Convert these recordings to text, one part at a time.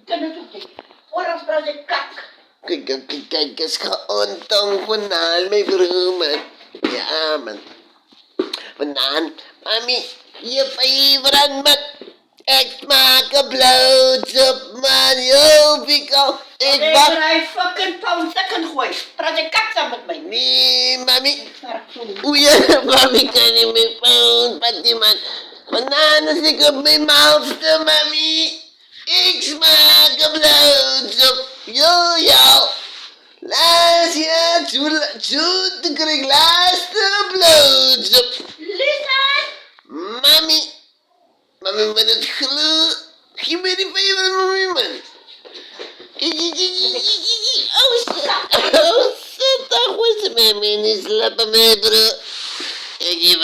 Kunnen doet hij. Oorlogs praat ik kak. Kijk eens, geontong vanaan, mijn broer, man. Ja, man. Vanaan, mami, je favorite, man. Ik maak een bloedsoep, man. Yo, Pico. Ik Nee, wacht. maar hij fucking pound second gooi. Praat ik kak samen met mij. Nee, mami. Sorry. Oei, mami kan niet meer pound, pati, man. Vanaan als ik op mijn maalste, mami. Ik smaak een bloedsoep. Yo. Laat je toe, dan krijg ik laatste bloedsoep. Lisa! Mami, man, het gloed. Geef me die vijver, mami, man. Oh, shit, dat was mami, niet slapen, mijn bro. Ik geef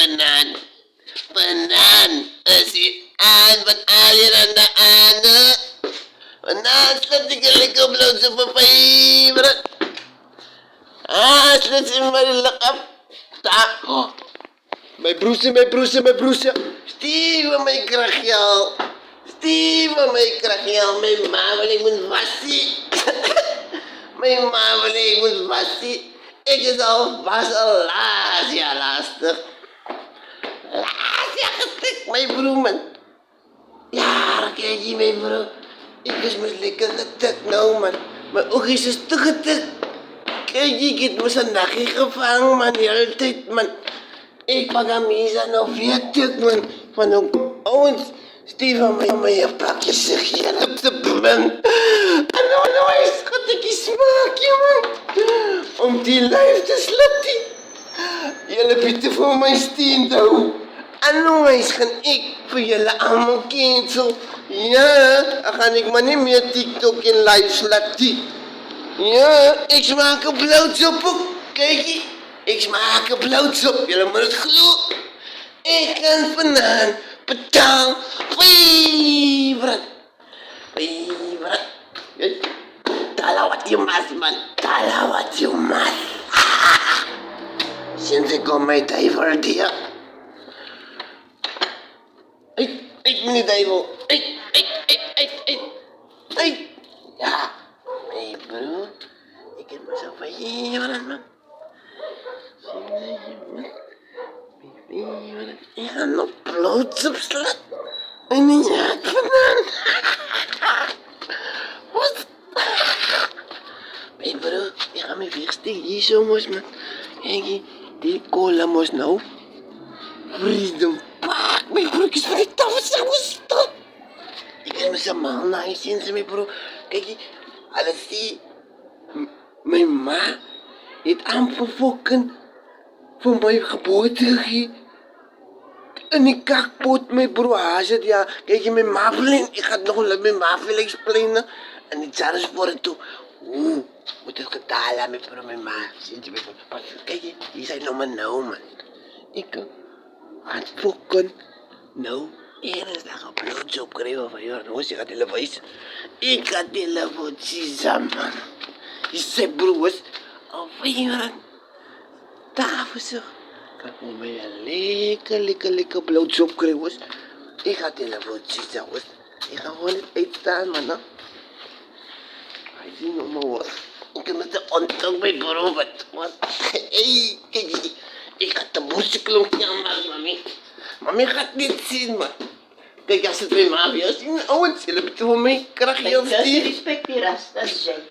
banaan. Als je aan, van al je aan de ane. Banaan, slaat ik een lekker bloedsoep voor vijver. Slaat ze maar lekker. Oh. Mijn broertje. Steven, mijn krachtjal. Mijn ma, ik moet wassie. Mijn ma, ik moet wassie. Ik is al was al lastig. Getikt, mijn broer, man. Ja, dan kijk je, mijn broer. Ik is me lekker getikt, nou, man. Mijn oogjes is te getikt. Kijk, ik heb me zo'n nachtje gevangen, man. De hele tijd, man. Ik pak aan mij nog 40, man. Van ook ouwens. Steven, mijn pakje zeg je op de man. En nou is het ik smaakje, man. Om die lijf te sluiten. Jullie bieden voor mijn steen, nou. En nou gaan ik voor jullie allemaal cancel. Ja, dan ga ik maar niet meer TikTok in live sluiten. Ja, ik smaak een bloedsoep ook. Kijk je. Ik smaak een bloedsoep. Jullie moeten het geloven. Ik kan vanaan betaal. Vijver. Tala wat je mas, man. Tala wat je mas. Sinds ik kom mijn duivel die. Ik meneer duivel. Ja. Hey bro. Ik heb mezelf vijver, man. Ik ga nog bloedsoep slaan. En niet uit vandaan. Wat? Hey bro, ik ga me wegsteken hier zo, man. Kijk, die cola moest nou. Freedom Park, mijn broekjes van die tafel zijn stop. Ik heb mezelf mal naar sinds mijn bro. Kijk, alles zie. Mijn ma heeft aanverfokken voor mijn geboorte gegeven. En ik kakpoot mijn bro hazard, ja. Kijk, mijn ma verlenen. Ik ga het nog met mijn ma veel explainen. En ik zal eens voor het toe. Moet het gedaan aan mijn bro, mijn ma. Kijk, hier zijn nog maar nou, man. Ik ga het fokken. Nou, eerst dag een bloedsoep krijgen van jou. Nou, ik ga televisie. Ik ga televisie samen, man. Je zegt, broers, alweer tafel zeg. Ik moet mij een lekker bloedsoep krijgen. Ik ga televisie zeggen. Ik ga gewoon niet uitstaan, man. Hij ziet nog maar wat. Ik heb met de ontdok bij bro, wat. Hey, kijk, ik ga de boezenklompje aanmaken, mami. Mami gaat niet zien, man. Kijk, als het bij mafia zien, ouwens, jullie hebben voor mij krachtje of Kijk, die. respecteer als dat is jij.